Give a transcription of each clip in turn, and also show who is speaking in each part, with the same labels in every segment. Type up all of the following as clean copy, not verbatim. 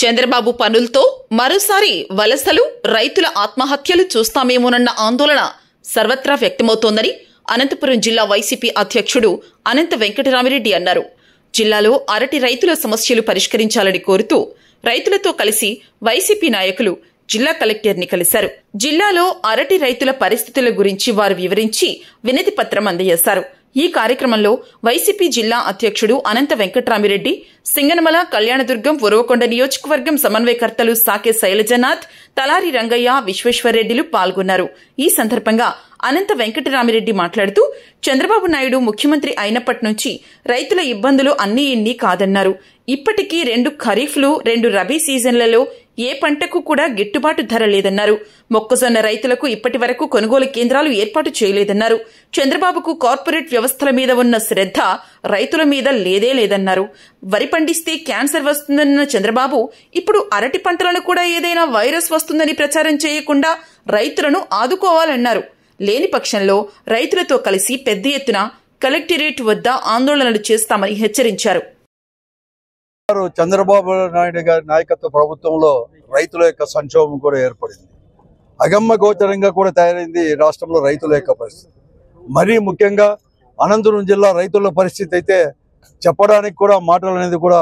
Speaker 1: చంద్రబాబు పనులతో మరోసారి వలసలు, రైతుల ఆత్మహత్యలు చూస్తామేమోనన్న ఆందోళన సర్వత్రా వ్యక్తమవుతోందని అనంతపురం జిల్లా వైసీపీ అధ్యక్షుడు అనంత వెంకటరామిరెడ్డి అన్నారు. జిల్లాలో అరటి రైతుల సమస్యలు పరిష్కరించాలని కోరుతూ రైతులతో కలిసి వైసీపీ నాయకులు జిల్లా కలెక్టర్ని కలిశారు. జిల్లాలో అరటి రైతుల పరిస్థితుల గురించి వారు వివరించి వినతి పత్రం అందజేశారు. ఈ కార్యక్రమంలో వైసీపీ జిల్లా అధ్యక్షుడు అనంత వెంకటరామిరెడ్డి, సింగనమల, కళ్యాణదుర్గం, ఉరవకొండ నియోజకవర్గం సమన్వయకర్తలు సాకే శైలజనాథ్, తలారి రంగయ్య, విశ్వేశ్వర్రెడ్డిలు పాల్గొన్నారు. ఈ సందర్భంగా అనంత వెంకటరామిరెడ్డి మాట్లాడుతూ చంద్రబాబు నాయుడు ముఖ్యమంత్రి అయినప్పటి నుంచి రైతుల ఇబ్బందులు అన్నీ ఇన్ని కాదన్నారు. ఇప్పటికీ 2 ఖరీఫ్లు, 2 రబీ సీజన్లలో ఏ పంటకు కూడా గిట్టుబాటు ధర లేదన్నారు. మొక్కజొన్న రైతులకు ఇప్పటి వరకు కొనుగోలు కేంద్రాలు ఏర్పాటు చేయలేదన్నారు. చంద్రబాబుకు కార్పొరేట్ వ్యవస్థల మీద ఉన్న శ్రద్ధ రైతుల మీద లేదన్నారు. వరి పండిస్తే క్యాన్సర్ వస్తుందన్న చంద్రబాబు ఇప్పుడు అరటి పంటలను కూడా ఏదైనా వైరస్ వస్తుందని ప్రచారం చేయకుండా రైతులను ఆదుకోవాలన్నారు. లేని పక్షంలో రైతులతో కలిసి పెద్ద ఎత్తున కలెక్టరేట్ వద్ద ఆందోళనలు చేస్తామని హెచ్చరించారు.
Speaker 2: చంద్రబాబు నాయుడు గారి నాయకత్వ ప్రభుత్వంలో రైతుల యొక్క సంక్షోభం కూడా ఏర్పడింది. అగమ్య గోచరంగా కూడా తయారైంది రాష్ట్రంలో రైతుల యొక్క పరిస్థితి. మరీ ముఖ్యంగా అనంతపురం జిల్లా రైతుల పరిస్థితి అయితే చెప్పడానికి కూడా మాటలు అనేది కూడా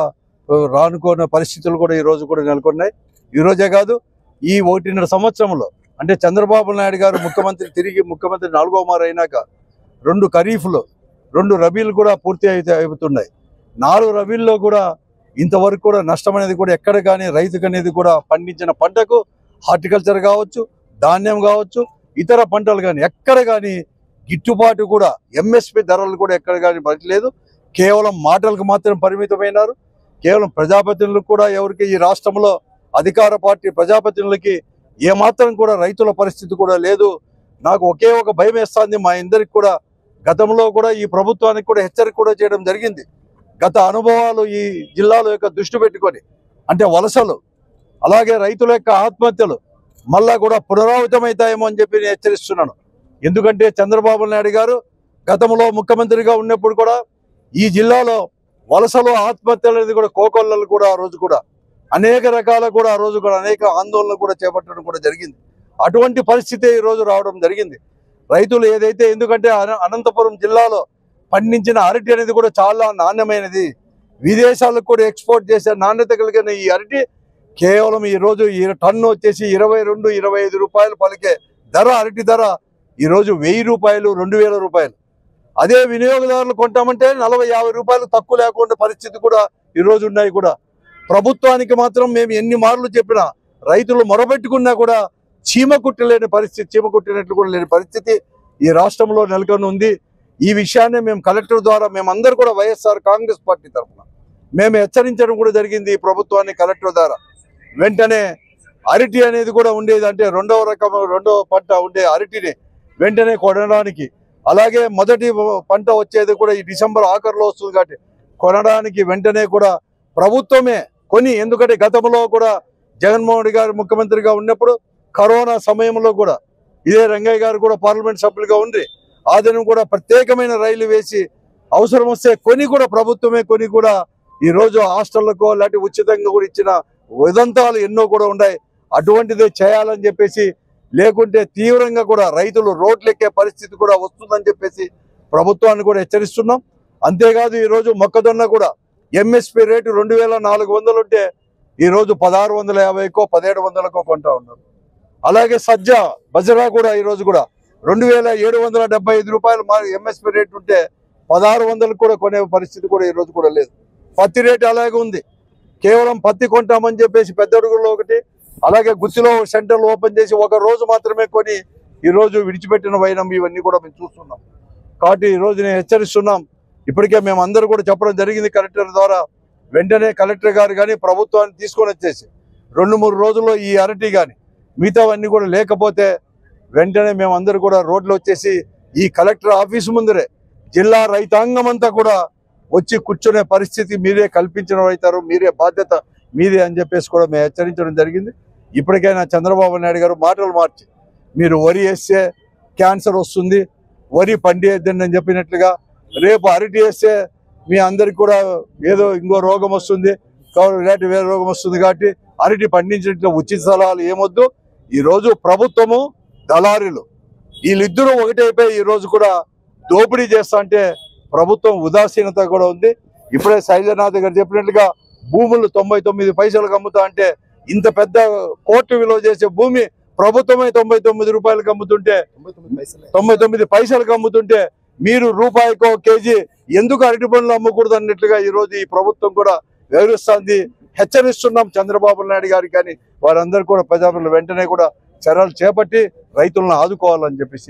Speaker 2: రానుకున్న పరిస్థితులు కూడా ఈ రోజు కూడా నెలకొన్నాయి. ఈ రోజే కాదు, ఈ 1.5 సంవత్సరంలో అంటే చంద్రబాబు నాయుడు గారు ముఖ్యమంత్రి 4వ మారు అయినాక 2 ఖరీఫ్లు, 2 రబీలు కూడా పూర్తి అవుతున్నాయి. 4 రబీల్లో కూడా ఇంతవరకు కూడా నష్టం అనేది కూడా ఎక్కడ కానీ రైతుకు అనేది కూడా పండించిన పంటకు హార్టికల్చర్ కావచ్చు, ధాన్యం కావచ్చు, ఇతర పంటలు కానీ ఎక్కడ కానీ గిట్టుబాటు కూడా ఎంఎస్పి ధరలు కూడా ఎక్కడ కానీ పడలేదు. కేవలం మాటలకు మాత్రం పరిమితమైనారు. కేవలం ప్రజాప్రతినిధులకు కూడా ఎవరికి ఈ రాష్ట్రంలో అధికార పార్టీ ప్రజాప్రతినిధులకి ఏమాత్రం కూడా రైతుల పరిస్థితి కూడా లేదు. నాకు ఒకే ఒక భయం వేస్తుంది. మా అందరికి కూడా గతంలో కూడా ఈ ప్రభుత్వానికి కూడా హెచ్చరిక కూడా చేయడం జరిగింది. గత అనుభవాలు ఈ జిల్లాలో యొక్క దృష్టి పెట్టుకొని అంటే వలసలు, అలాగే రైతుల యొక్క ఆత్మహత్యలు మళ్ళా కూడా పునరావృతమవుతాయేమో అని చెప్పి నేను హెచ్చరిస్తున్నాను. ఎందుకంటే చంద్రబాబు నాయుడు గారు గతంలో ముఖ్యమంత్రిగా ఉన్నప్పుడు కూడా ఈ జిల్లాలో వలసలు, ఆత్మహత్యలు అనేది కూడా కోకొల్లలు కూడా ఆ రోజు కూడా అనేక రకాల కూడా ఆ రోజు కూడా అనేక ఆందోళనలు కూడా చేపట్టడం కూడా జరిగింది. అటువంటి పరిస్థితి ఈ రోజు రావడం జరిగింది. రైతులు ఏదైతే ఎందుకంటే అనంతపురం జిల్లాలో పండించిన అరటి అనేది కూడా చాలా నాణ్యమైనది. విదేశాలకు కూడా ఎక్స్పోర్ట్ చేసే నాణ్యత కలిగిన ఈ అరటి కేవలం ఈ రోజు ఈ టన్ను వచ్చేసి 22-25 రూపాయలు పలికే ధర, అరటి ధర ఈరోజు 1000 రూపాయలు, 2000 రూపాయలు. అదే వినియోగదారులు కొంటామంటే 40-50 రూపాయలు తక్కువ లేకుండా పరిస్థితి కూడా ఈరోజు ఉన్నాయి. కూడా ప్రభుత్వానికి మాత్రం మేము ఎన్ని మార్లు చెప్పినా రైతులు మొరబెట్టుకున్నా కూడా చీమ కుట్టలేని పరిస్థితి, చీమ కుట్టినట్లు కూడా లేని పరిస్థితి ఈ రాష్ట్రంలో నెలకొని ఉంది. ఈ విషయాన్ని మేము కలెక్టర్ ద్వారా మేమందరూ కూడా వైఎస్ఆర్ కాంగ్రెస్ పార్టీ తరఫున మేము హెచ్చరించడం కూడా జరిగింది. ఈ ప్రభుత్వాన్ని కలెక్టర్ ద్వారా వెంటనే అరటి అనేది కూడా ఉండేది అంటే రెండవ పంట ఉండే అరటిని వెంటనే కొనడానికి, అలాగే మొదటి పంట వచ్చేది కూడా ఈ డిసెంబర్ ఆఖరిలో వస్తుంది కాబట్టి కొనడానికి వెంటనే కూడా ప్రభుత్వమే కొని, ఎందుకంటే గతంలో కూడా జగన్మోహన్ రెడ్డి గారు ముఖ్యమంత్రిగా ఉన్నప్పుడు కరోనా సమయంలో కూడా ఇదే రంగయ్య గారు కూడా పార్లమెంట్ సభ్యులుగా ఉండి ఆ దినం కూడా ప్రత్యేకమైన రైలు వేసి అవసరం వస్తే కొని కూడా ప్రభుత్వమే కొని కూడా ఈరోజు హాస్టళ్లకు లాంటి ఉచితంగా కూడా ఇచ్చిన ఉదంతాలు ఎన్నో కూడా ఉన్నాయి. అటువంటిదే చేయాలని చెప్పేసి, లేకుంటే తీవ్రంగా కూడా రైతులు రోడ్లెక్కే పరిస్థితి కూడా వస్తుందని చెప్పేసి ప్రభుత్వాన్ని కూడా హెచ్చరిస్తున్నాం. అంతేకాదు ఈరోజు మొక్కజొన్న కూడా ఎంఎస్పి రేటు 2400 ఉంటే ఈరోజు 1650కో 1700కో కొంటా ఉన్నారు. అలాగే సజ్జ, బజరా కూడా ఈరోజు కూడా 2775 రూపాయలు ఎంఎస్పి రేటు ఉంటే 1600 కూడా కొనే పరిస్థితి కూడా ఈరోజు కూడా లేదు. పత్తి రేటు అలాగే ఉంది. కేవలం పత్తి కొంటామని చెప్పేసి పెద్దడుగుల్లో ఒకటి, అలాగే గుత్తిలో సెంటర్లు ఓపెన్ చేసి ఒక రోజు మాత్రమే కొని ఈరోజు విడిచిపెట్టిన వైనం ఇవన్నీ కూడా మేము చూస్తున్నాం. కాబట్టి ఈరోజు నేను హెచ్చరిస్తున్నాం. ఇప్పటికే మేము అందరూ కూడా చెప్పడం జరిగింది కలెక్టర్ ద్వారా. వెంటనే కలెక్టర్ గారు కానీ ప్రభుత్వాన్ని తీసుకొని వచ్చేసి 2-3 రోజుల్లో ఈ అరటి కానీ మిగతావన్నీ కూడా లేకపోతే వెంటనే మేమందరూ కూడా రోడ్లు వచ్చేసి ఈ కలెక్టర్ ఆఫీసు ముందరే జిల్లా రైతాంగం అంతా కూడా వచ్చి కూర్చునే పరిస్థితి మీరే కల్పించిన అవుతారు, మీరే బాధ్యత మీదే అని చెప్పేసి కూడా మేము హెచ్చరించడం జరిగింది. ఇప్పటికైనా చంద్రబాబు నాయుడు గారు మాటలు మార్చి మీరు వరి వేస్తే క్యాన్సర్ వస్తుంది, వరి పండియద్దని అని చెప్పినట్లుగా రేపు అరటి వేస్తే మీ అందరికి కూడా ఏదో ఇంకో రోగం వస్తుంది, వేరే రోగం వస్తుంది కాబట్టి అరటి పండించిన ఉచిత స్థలాలు ఏమొద్దు. ఈరోజు ప్రభుత్వము దళారీలు వీళ్ళిద్దరూ ఒకటైపోయి ఈరోజు కూడా దోపిడీ చేస్తా అంటే ప్రభుత్వం ఉదాసీనత కూడా ఉంది. ఇప్పుడే శైలనాథ్ గారు చెప్పినట్లుగా భూములు 99 పైసలకు అమ్ముతా అంటే ఇంత పెద్ద కోర్టు విలువ చేసే భూమి ప్రభుత్వమే 99 రూపాయలకు అమ్ముతుంటే 99 పైసలకు అమ్ముతుంటే మీరు రూపాయికో కేజీ ఎందుకు అరటి పండ్లు అమ్మకూడదు అన్నట్లుగా ఈరోజు ఈ ప్రభుత్వం కూడా వ్యవహరిస్తుంది. హెచ్చరిస్తున్నాం చంద్రబాబు నాయుడు గారికి. కానీ వారందరూ కూడా ప్రజాప్రతినిధులు వెంటనే కూడా చర్యలు చేపట్టి రైతులను ఆదుకోవాలని చెప్పేసి